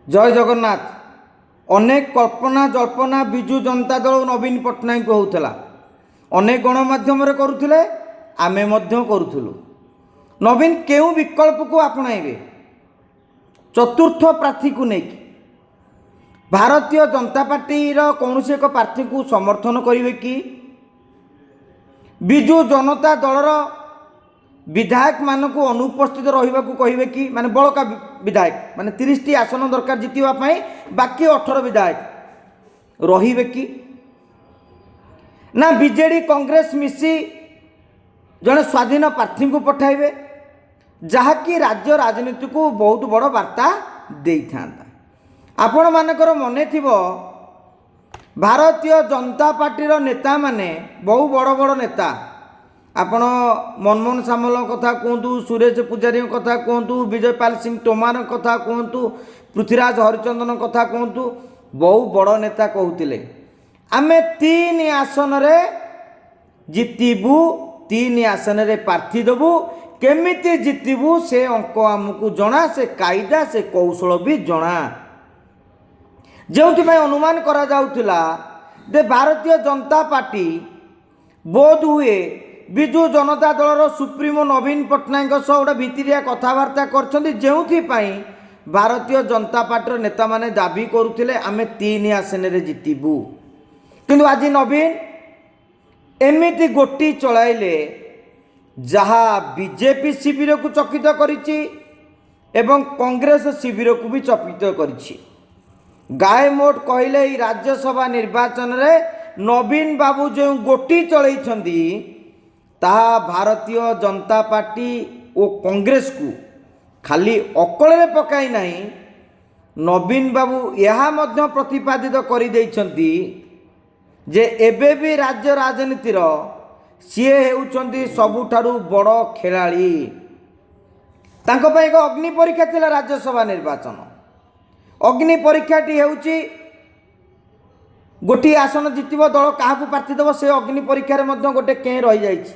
जय जगन्नाथ। अनेक कल्पना जल्पना विजु जनता दल नवीन पट्टनायक होउथला। अनेक गणमाध्यम करुथिले, आमे मध्य करुथुलु। नवीन केउ विकल्प को अपनाइबे? चतुर्थ प्रार्थी को नेकी भारतीय जनता पार्टी कौन से एक प्रार्थी को समर्थन करिवे कि विजु जनता दलर विधायक मान को अनुपस्थित रहा कहे कि माने बड़का विधायक माने 30 टी आसन दरकार जितवा बाकी 18 विधायक रहिबे कि ना बीजेडी कांग्रेस मिसी जड़े स्वाधीन प्रार्थी को पठाइबे जहाँकि राज्य राजनीति को बहुत बड़ वार्ता दे था। आपण मानकर मने थिबो भारतीय जनता पार्टी नेता माने बहु बड़ बड़ नेता आपण मनमोहन सामल कथा कहतु, सुरेश पूजारी कथा कहतु, विजयपाल सिंह तोमार कथा कहतु, पृथ्वीराज हरिचंदन कथा कहतु, बहु बड़ नेता कहते आमे 3 आसन रे जितबू, 3 आसन रे प्रार्थी देबू, केमिति जितबू से अंक आमको जना, से कायदा से कौशल भी जना। जो अनुमान करा जाउथिला जे भारतीय जनता पार्टी बोध हुए विजु जनता दलर सुप्रीमो नवीन पट्टनायक सह गोटे भितरिया कथबार्ता कर भारतीय जनता पार्टी नेता माने दाबी करुथिले आमे 3 आसन रे जितबू, किंतु आज नवीन एमिति गोटी चलाइले जहा बीजेपी शिविर को चकित करिछि एवं कांग्रेस शिविर को भी चकित करिछि। गाय मोट कहले राज्यसभा निर्वाचन रे नवीन बाबू जो गोटी चलैछंदी ताहा भारतीय जनता पार्टी और कांग्रेस को खाली अकल पकाई नहीं, नवीन बाबू यह मध्य प्रतिपादित कर देइछंती जे एबे भी राज्य राजनीतिर सीए हेउछंती सबुठारु बड़ खेलाड़ी। तांको पय एक अग्नि परीक्षा थिला राज्यसभा निर्वाचन। अग्नि परीक्षाटी हेउची गोटी आसन जितब दल क्या प्रार्थी देव से अग्नि परीक्षा मध्य गोटे कें रही जाइछि।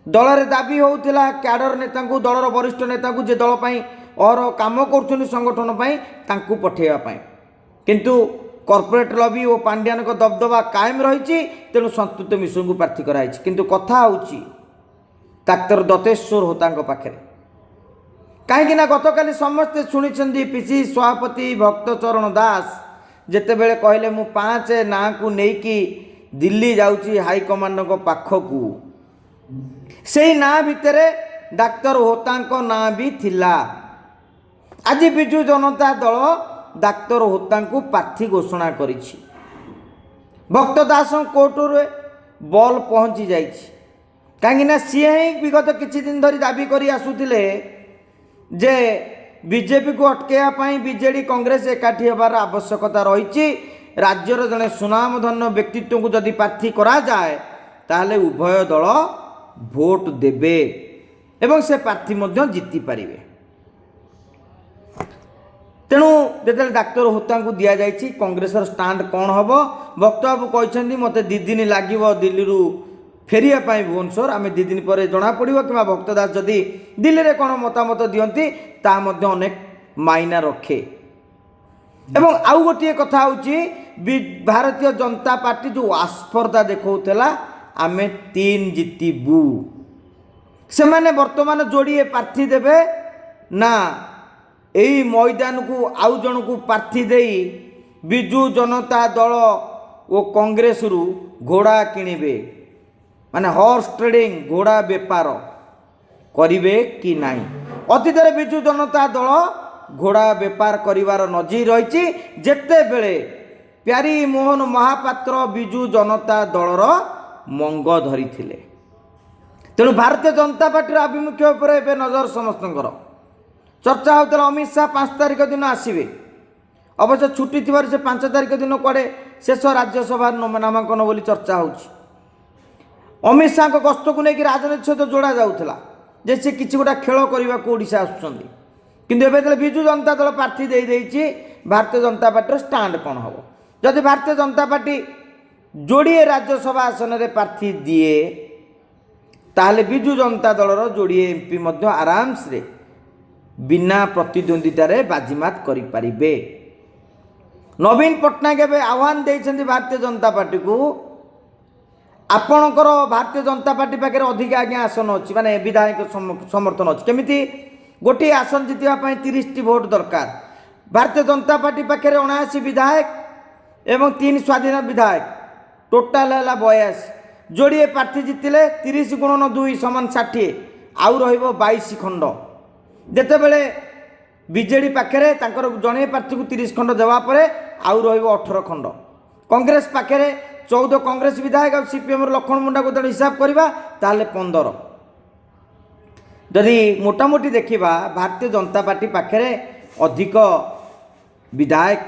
दलर दाबी होउथिला क्याडर नेता को, दलर वरिष्ठ नेता को जे दल पई और काम करुछन संगठन पई तांकु पठेवा पई, किंतु कॉर्पोरेट लॉबी और पांड्यान को दबदबा कायम रही। तेणु संतुष्ट मिश्र को प्रार्थी कराई, किंतु कथा होउची डाक्टर दत्तेश्वर होता पाखे कहीं गतकाली समस्ते शुणी पीसी सभापति भक्तचरण दास जितेबले कहले मु 5 ना को लेकिन दिल्ली जाऊँगी हाईकमांड पाखकू, से ना भितर डाक्तर होता ना भी थिला। आज विजु जनता दल डाक्तर होता को प्रार्थी घोषणा करिछि। भक्त दास कोर्ट रे बल पहुंची जाइछि, कहीं सी विगत किछि दिन धरी दाबी करी आसुथिले जे बीजेपी को अटकेया बीजेडी कांग्रेस एकाठी होबार आवश्यकता रही। राज्यर जड़े सुनामधन्य व्यक्तित्व को जदि प्रार्थी करा जाए ताहले उभय दल भोट देबे एवं से प्रार्थी मध्य जीति पारिबे। तेणु जो डाक्तर होता को दि जाइए कांग्रेस स्टांड कौन हम भक्त बाबू कहते मत 2 दिन लगे दिल्ली फेरिया भुवनेश्वर आम 2 दिन पर जना पड़ो कि भक्त दास जदि दिल्ली में कौन मतामत दियंती ता अनेक मायना रखे। एवं आउ गोटे कथा हूँ भारतीय जनता पार्टी जो आस्पर्धा देखौला आमे 3 जितबू, से माने वर्तमान जोड़िए प्रार्थी देवे ना यही मैदान को आउ जन को प्रार्थी दे विजु जनता दल और कांग्रेस रु घोड़ा किणवे माने हॉर्स ट्रेडिंग घोड़ा बेपार करिवे कि नहीं। अतीत विजु जनता दल घोड़ा बेपार करिवार नजीर रही। जेते बेले प्यारी मोहन महापात्र विजु जनता दलर मंग धरी थिले, तेणु भारतीय जनता पार्टी आभिमुख्य उपर ए नजर समस्त चर्चा होता। अमित शाह 5 तारिख दिन आसवे, अवश्य छुट्टी थी से 5 तारिख दिन कड़े शेष राज्यसभा नामांकन बोली चर्चा हो। अमित शाह गस्त को लेकिन राजनीति सहित जोड़ा जाऊला जे से किसी गोटा खेल करने को ओडिशा आसुचंदी, किंतु एबे विजु जनता दल प्रार्थी दे देइछि भारतीय जनता पार्टी स्टांड कौन हम। जदि भारतीय जनता पार्टी जोड़िए राज्यसभा आसन में प्रार्थी दिए ताहले विजु जनता दलर जोड़िए एमपी आराम से ବିନା ପ୍ରତିଦ୍ୱନ୍ଦିତାରେ ବାଜିମାତ କରିପାରିବେ। ନବୀନ ପଟ୍ଟନାୟକ ଏବେ ଆହ୍ୱାନ ଦେଇଛନ୍ତି ଭାରତୀୟ ଜନତା ପାର୍ଟିକୁ, ଆପଣଙ୍କର ଭାରତୀୟ ଜନତା ପାର୍ଟି ପାଖରେ ଅଧିକା ଆଜ୍ଞା ଆସନ ଅଛି, ମାନେ ବିଧାୟକ ସମର୍ଥନ ଅଛି। କେମିତି ଗୋଟିଏ ଆସନ ଜିତିବା ପାଇଁ 30ଟି ଭୋଟ ଦରକାର। ଭାରତୀୟ ଜନତା ପାର୍ଟି ପାଖରେ 79 ବିଧାୟକ ଏବଂ 3 ସ୍ୱାଧୀନ ବିଧାୟକ, ଟୋଟାଲ ହେଲା 82। ଯୋଡ଼ିଏ ପ୍ରାର୍ଥୀ ଜିତିଲେ 30 ଗୁଣନ 2 ସମାନ 60, ଆଉ ରହିବ 22 ଖଣ୍ଡ। ଯେତେବେଳେ ବିଜେଡ଼ି ପାଖରେ ତାଙ୍କର ଜଣେ ପ୍ରାର୍ଥୀକୁ 30 ଖଣ୍ଡ ଦେବା ପରେ ଆଉ ରହିବ 18 ଖଣ୍ଡ। କଂଗ୍ରେସ ପାଖରେ 14 କଂଗ୍ରେସ ବିଧାୟକ ଆଉ ସିପିଏମ୍ର ଲକ୍ଷ୍ମଣ ମୁଣ୍ଡାକୁ ତେଣୁ ହିସାବ କରିବା ତାହେଲେ 15। ଯଦି ମୋଟାମୋଟି ଦେଖିବା ଭାରତୀୟ ଜନତା ପାର୍ଟି ପାଖରେ ଅଧିକ ବିଧାୟକ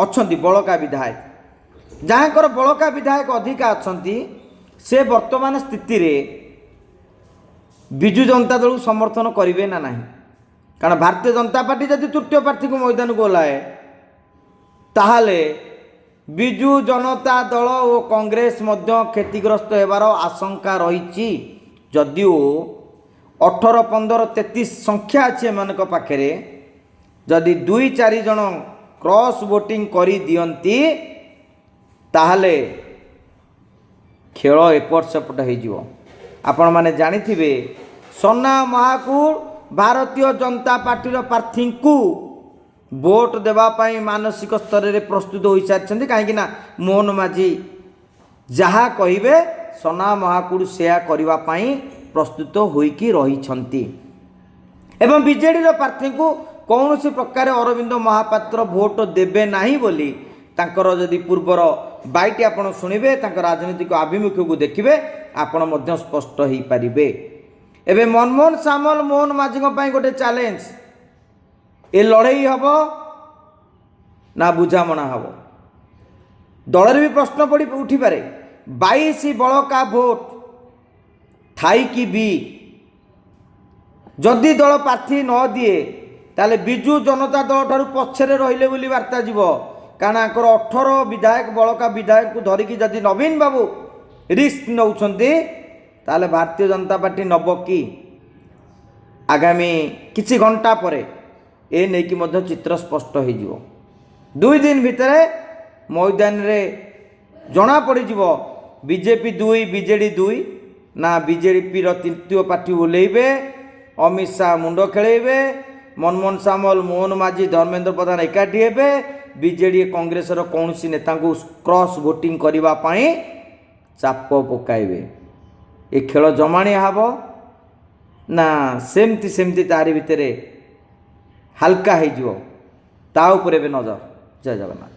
ଅଛନ୍ତି, ବଳକା ବିଧାୟକ। ଯାହାଙ୍କର ବଳକା ବିଧାୟକ ଅଧିକା ଅଛନ୍ତି ସେ ବର୍ତ୍ତମାନ ସ୍ଥିତିରେ ବିଜୁ ଜନତା ଦଳକୁ ସମର୍ଥନ କରିବେ ନା ନାହିଁ। କାରଣ ଭାରତୀୟ ଜନତା ପାର୍ଟି ଯଦି ତୃତୀୟ ପ୍ରାର୍ଥୀକୁ ମଇଦାନକୁ ଓହ୍ଲାଏ ତାହେଲେ ବିଜୁ ଜନତା ଦଳ ଓ କଂଗ୍ରେସ ମଧ୍ୟ କ୍ଷତିଗ୍ରସ୍ତ ହେବାର ଆଶଙ୍କା ରହିଛି। ଯଦିଓ 18, 15, 33 ସଂଖ୍ୟା ଅଛି ଏମାନଙ୍କ ପାଖରେ, ଯଦି 2-4 ଜଣ କ୍ରସ୍ ଭୋଟିଂ କରିଦିଅନ୍ତି ତାହେଲେ ଖେଳ ଏପଟ ସେପଟ ହୋଇଯିବ। ଆପଣମାନେ ଜାଣିଥିବେ ସନା ମହାକୁଡ଼ ଭାରତୀୟ ଜନତା ପାର୍ଟିର ପ୍ରାର୍ଥୀଙ୍କୁ ଭୋଟ ଦେବା ପାଇଁ ମାନସିକ ସ୍ତରରେ ପ୍ରସ୍ତୁତ ହୋଇସାରିଛନ୍ତି। କାହିଁକିନା ମୋହନ ମାଝୀ ଯାହା କହିବେ ସନା ମହାକୁଡ଼ ସେୟା କରିବା ପାଇଁ ପ୍ରସ୍ତୁତ ହୋଇକି ରହିଛନ୍ତି। ଏବଂ ବିଜେଡ଼ିର ପ୍ରାର୍ଥୀଙ୍କୁ କୌଣସି ପ୍ରକାର ଅରବିନ୍ଦ ମହାପାତ୍ର ଭୋଟ ଦେବେ ନାହିଁ ବୋଲି ତାଙ୍କର ଯଦି ପୂର୍ବର ବାଇଟି ଆପଣ ଶୁଣିବେ, ତାଙ୍କ ରାଜନୈତିକ ଆଭିମୁଖ୍ୟକୁ ଦେଖିବେ, ଆପଣ ମଧ୍ୟ ସ୍ପଷ୍ଟ ହୋଇପାରିବେ। ଏବେ ମନମୋହନ ସାମଲ ମୋହନ ମାଝୀଙ୍କ ପାଇଁ ଗୋଟେ ଚ୍ୟାଲେଞ୍ଜ। ଏ ଲଢ଼େଇ ହେବ ନା ବୁଝାମଣା ହେବ? ଦଳରେ ବି ପ୍ରଶ୍ନ ଉଠିପାରେ। 22 ବଳକା ଭୋଟ ଥାଇକି ବି ଯଦି ଦଳ ପ୍ରାର୍ଥୀ ନ ଦିଏ ତାହେଲେ ବିଜୁ ଜନତା ଦଳ ଠାରୁ ପଛରେ ରହିଲେ ବୋଲି ବାର୍ତ୍ତା ଯିବ। କାରଣ ଆଙ୍କର 18 ବିଧାୟକ ବଳକା ବିଧାୟକକୁ ଧରିକି ଯଦି ନବୀନ ବାବୁ ରିସ୍କ ନେଉଛନ୍ତି ତାହେଲେ ଭାରତୀୟ ଜନତା ପାର୍ଟି ନେବ କି? ଆଗାମୀ କିଛି ଘଣ୍ଟା ପରେ ଏ ନେଇକି ମଧ୍ୟ ଚିତ୍ର ସ୍ପଷ୍ଟ ହୋଇଯିବ। 2 ଦିନ ଭିତରେ ମଇଦାନରେ ଜଣାପଡ଼ିଯିବ ବିଜେପି 2 ବିଜେଡ଼ି 2 ନା ବିଜେପିର ତୃତୀୟ ପାର୍ଟି ଓହ୍ଲେଇବେ, ଅମିତ ଶାହ ମୁଣ୍ଡ ଖେଳେଇବେ, ମନମୋହନ ସାମଲ ମୋହନ ମାଝୀ ଧର୍ମେନ୍ଦ୍ର ପ୍ରଧାନ ଏକାଠି ହେବେ, ବିଜେଡ଼ି କଂଗ୍ରେସର କୌଣସି ନେତାଙ୍କୁ କ୍ରସ୍ ଭୋଟିଂ କରିବା ପାଇଁ ଚାପ ପକାଇବେ। ଏ ଖେଳ ଜମାଣିଆ ହେବ ନା ସେମିତି ତାରି ଭିତରେ ହାଲକା ହେଇଯିବ, ତା ଉପରେ ଏବେ ନଜର। ଜୟ ଜଗନ୍ନାଥ।